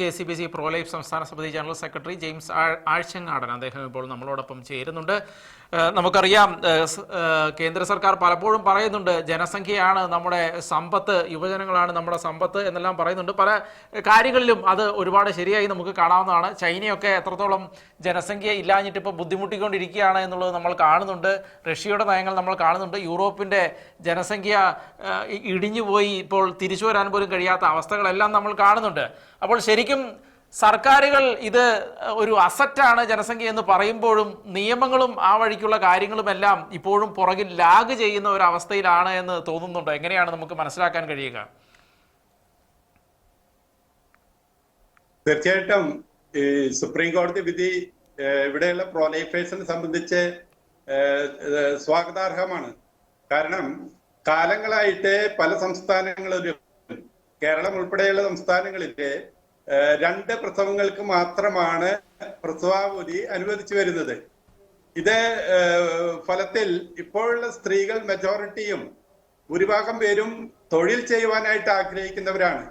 KCBC pro life സംസ്ഥാന സമിതി general secretary James Azhchangadan അദ്ദേഹം ഇപ്പോൾ നമ്മളോടൊപ്പം ചേരുന്നുണ്ട്. നമുക്കറിയാം, കേന്ദ്ര സർക്കാർ പലപ്പോഴും പറയുന്നുണ്ട് ജനസംഖ്യയാണ് നമ്മുടെ സമ്പത്ത്, യുവജനങ്ങളാണ് നമ്മുടെ സമ്പത്ത് എന്നെല്ലാം പറയുന്നുണ്ട്. പല കാര്യങ്ങളിലും അത് ഒരുപാട് ശരിയായി നമുക്ക് കാണാവുന്നതാണ്. ചൈനയൊക്കെ എത്രത്തോളം ജനസംഖ്യ ഇല്ലാഞ്ഞിട്ട് ഇപ്പോൾ ബുദ്ധിമുട്ടിക്കൊണ്ടിരിക്കുകയാണ് എന്നുള്ളത് നമ്മൾ കാണുന്നുണ്ട്. റഷ്യയുടെ നയങ്ങൾ നമ്മൾ കാണുന്നുണ്ട്. യൂറോപ്പിൻ്റെ ജനസംഖ്യ ഇടിഞ്ഞുപോയി, ഇപ്പോൾ തിരിച്ചു വരാൻ പോലും കഴിയാത്ത അവസ്ഥകളെല്ലാം നമ്മൾ കാണുന്നുണ്ട്. അപ്പോൾ ശരിക്കും സർക്കാരുകൾ ഇത് ഒരു അസറ്റാണ് ജനസംഖ്യ എന്ന് പറയുമ്പോഴും നിയമങ്ങളും ആ വഴിക്കുള്ള കാര്യങ്ങളുമെല്ലാം ഇപ്പോഴും പുറകിൽ ലാഗ് ചെയ്യുന്ന ഒരു അവസ്ഥയിലാണ് എന്ന് തോന്നുന്നുണ്ടോ? എങ്ങനെയാണ് നമുക്ക് മനസ്സിലാക്കാൻ കഴിയുക? തീർച്ചയായിട്ടും ഈ സുപ്രീം കോടതി വിധി ഇവിടെയുള്ള പ്രോലൈഫേഴ്സിനെ സംബന്ധിച്ച് സ്വാഗതാർഹമാണ്. കാരണം കാലങ്ങളായിട്ട് പല സംസ്ഥാനങ്ങളിലും, കേരളം ഉൾപ്പെടെയുള്ള സംസ്ഥാനങ്ങളിലെ 2 പ്രസവങ്ങൾക്ക് മാത്രമാണ് പ്രസവാവധി അനുവദിച്ചു വരുന്നത്. ഇത് ഫലത്തിൽ ഇപ്പോഴുള്ള സ്ത്രീകൾ മെജോറിറ്റിയും ഭൂരിഭാഗം പേരും തൊഴിൽ ചെയ്യുവാനായിട്ട് ആഗ്രഹിക്കുന്നവരാണ്.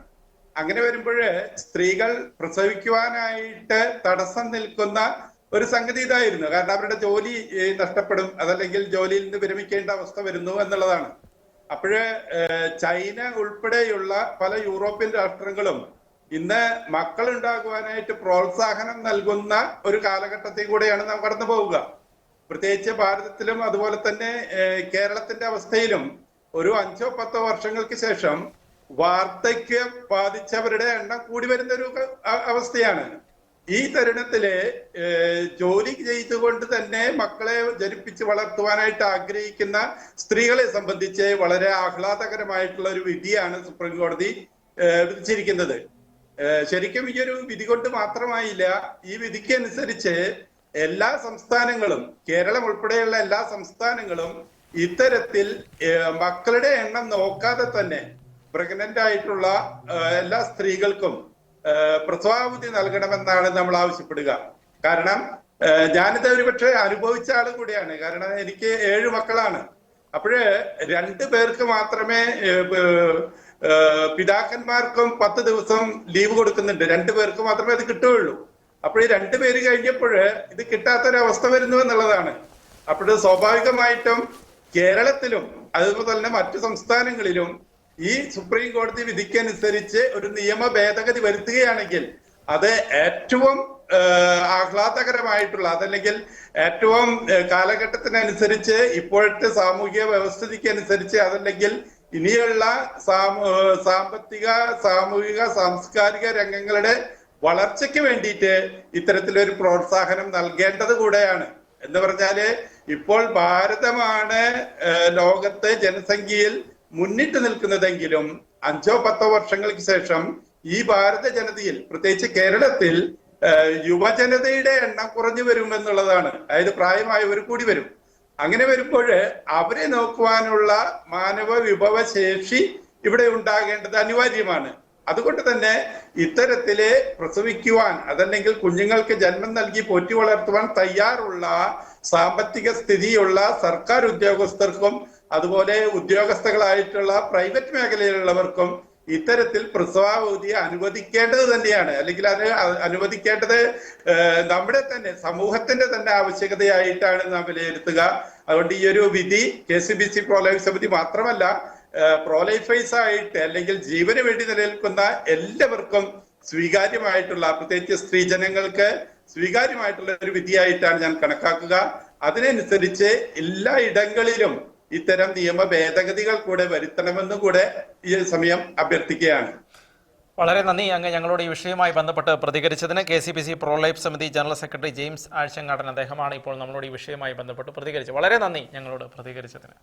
അങ്ങനെ വരുമ്പോൾ സ്ത്രീകൾ പ്രസവിക്കുവാനായിട്ട് തടസ്സം നിൽക്കുന്ന ഒരു സംഗതി ഇതായിരുന്നു. കാരണം അവരുടെ ജോലി നഷ്ടപ്പെടും, അതല്ലെങ്കിൽ ജോലിയിൽ നിന്ന് വിരമിക്കേണ്ട അവസ്ഥ വരുന്നു എന്നുള്ളതാണ്. അപ്പോഴ് ചൈന ഉൾപ്പെടെയുള്ള പല യൂറോപ്യൻ രാഷ്ട്രങ്ങളും ഇന്ന് മക്കൾ ഉണ്ടാകുവാനായിട്ട് പ്രോത്സാഹനം നൽകുന്ന ഒരു കാലഘട്ടത്തിൽ കൂടെയാണ് നാം കടന്നു പോവുക. പ്രത്യേകിച്ച് ഭാരതത്തിലും അതുപോലെ തന്നെ കേരളത്തിന്റെ അവസ്ഥയിലും ഒരു 5-10 വർഷങ്ങൾക്ക് ശേഷം വാർദ്ധക്യം ബാധിച്ചവരുടെ എണ്ണം കൂടി വരുന്ന ഒരു അവസ്ഥയാണ്. ഈ തരുണത്തില് ജോലി ചെയ്തുകൊണ്ട് തന്നെ മക്കളെ ജനിപ്പിച്ച് വളർത്തുവാനായിട്ട് ആഗ്രഹിക്കുന്ന സ്ത്രീകളെ സംബന്ധിച്ച് വളരെ ആഹ്ലാദകരമായിട്ടുള്ള ഒരു വിധിയാണ് സുപ്രീം കോടതി വിധിച്ചിരിക്കുന്നത്. ശരിക്കും ഈ ഒരു വിധി കൊണ്ട് മാത്രമായില്ല, ഈ വിധിക്ക് അനുസരിച്ച് എല്ലാ സംസ്ഥാനങ്ങളും, കേരളം ഉൾപ്പെടെയുള്ള എല്ലാ സംസ്ഥാനങ്ങളും ഇത്തരത്തിൽ മക്കളുടെ എണ്ണം നോക്കാതെ തന്നെ പ്രഗ്നന്റ് ആയിട്ടുള്ള എല്ലാ സ്ത്രീകൾക്കും പ്രസവാവധി നൽകണമെന്നാണ് നമ്മൾ ആവശ്യപ്പെടുക. കാരണം ഞാനിത് ഒരുപക്ഷെ അനുഭവിച്ച ആൾ കൂടിയാണ്. കാരണം എനിക്ക് 7 മക്കളാണ്. അപ്പോഴ് 2 പേർക്ക് മാത്രമേ പിതാക്കന്മാർക്കും 10 ദിവസം ലീവ് കൊടുക്കുന്നുണ്ട്. 2 പേർക്ക് മാത്രമേ അത് കിട്ടുകയുള്ളൂ. അപ്പോൾ ഈ 2 പേര് കഴിഞ്ഞപ്പോൾ ഇത് കിട്ടാത്തൊരവസ്ഥ വരുന്നു എന്നുള്ളതാണ്. അപ്പോൾ സ്വാഭാവികമായിട്ടും കേരളത്തിലും അതുപോലെ തന്നെ മറ്റു സംസ്ഥാനങ്ങളിലും ഈ സുപ്രീം കോടതി വിധിക്കനുസരിച്ച് ഒരു നിയമ ഭേദഗതി വരുത്തുകയാണെങ്കിൽ അത് ഏറ്റവും ആഹ്ലാദകരമായിട്ടുള്ള, അതല്ലെങ്കിൽ ഏറ്റവും കാലഘട്ടത്തിനനുസരിച്ച് ഇപ്പോഴത്തെ സാമൂഹിക വ്യവസ്ഥിതിക്ക് അനുസരിച്ച്, അതല്ലെങ്കിൽ ഇനിയുള്ള സാമ്പത്തിക, സാമൂഹിക, സാംസ്കാരിക രംഗങ്ങളുടെ വളർച്ചയ്ക്ക് വേണ്ടിയിട്ട് ഇത്തരത്തിലൊരു പ്രോത്സാഹനം നൽകേണ്ടത് കൂടെയാണ്. എന്ന് പറഞ്ഞാല് ഇപ്പോൾ ഭാരതമാണ് ലോകത്തെ ജനസംഖ്യയിൽ മുന്നിട്ട് നിൽക്കുന്നതെങ്കിലും 5-10 വർഷങ്ങൾക്ക് ശേഷം ഈ ഭാരത ജനതയിൽ, പ്രത്യേകിച്ച് കേരളത്തിൽ, യുവജനതയുടെ എണ്ണം കുറഞ്ഞു വരുമെന്നുള്ളതാണ്. അതായത് പ്രായമായവർ കൂടി വരും. അങ്ങനെ വരുമ്പോൾ അവരെ നോക്കുവാനുള്ള മാനവ വിഭവശേഷി ഇവിടെ ഉണ്ടാകേണ്ടത് അനിവാര്യമാണ്. അതുകൊണ്ട് തന്നെ ഇത്തരത്തില് പ്രസവിക്കുവാൻ, അതല്ലെങ്കിൽ കുഞ്ഞുങ്ങൾക്ക് ജന്മം നൽകി പോറ്റി വളർത്തുവാൻ തയ്യാറുള്ള സാമ്പത്തിക സ്ഥിതിയുള്ള സർക്കാർ ഉദ്യോഗസ്ഥർക്കും അതുപോലെ ഉദ്യോഗസ്ഥകളായിട്ടുള്ള പ്രൈവറ്റ് മേഖലയിലുള്ളവർക്കും ഇത്തരത്തിൽ പ്രസവാവധി അനുവദിക്കേണ്ടത് തന്നെയാണ്. അല്ലെങ്കിൽ അത് അനുവദിക്കേണ്ടത് നമ്മുടെ തന്നെ സമൂഹത്തിന്റെ തന്നെ ആവശ്യകതയായിട്ടാണ് നാം വിലയിരുത്തുക. അതുകൊണ്ട് ഈ ഒരു വിധി KCBC പ്രോലൈഫ് സമിതി മാത്രമല്ല, പ്രോലൈഫേഴ്സ് ആയിട്ട് അല്ലെങ്കിൽ ജീവന് വേണ്ടി നിലനിൽക്കുന്ന എല്ലാവർക്കും സ്വീകാര്യമായിട്ടുള്ള, പ്രത്യേകിച്ച് സ്ത്രീജനങ്ങൾക്ക് സ്വീകാര്യമായിട്ടുള്ള ഒരു വിധിയായിട്ടാണ് ഞാൻ കണക്കാക്കുക. അതിനനുസരിച്ച് എല്ലാ ഇടങ്ങളിലും ഇത്തരം നിയമ ഭേദഗതികൾ കൂടെ വരുത്തണമെന്നും കൂടെ ഈ സമയം അഭ്യർത്ഥിക്കുകയാണ്. വളരെ നന്ദി അങ്ങ് ഞങ്ങളോട് ഈ വിഷയവുമായി ബന്ധപ്പെട്ട് പ്രതികരിച്ചതിന്. KCBC പ്രോലൈഫ് സമിതി ജനറൽ സെക്രട്ടറി ജെയിംസ് ആഴ്ചങ്ങാടൻ അദ്ദേഹമാണ് ഇപ്പോൾ നമ്മളോട് ഈ വിഷയവുമായി ബന്ധപ്പെട്ട് പ്രതികരിച്ചത്. വളരെ നന്ദി ഞങ്ങളോട് പ്രതികരിച്ചതിന്.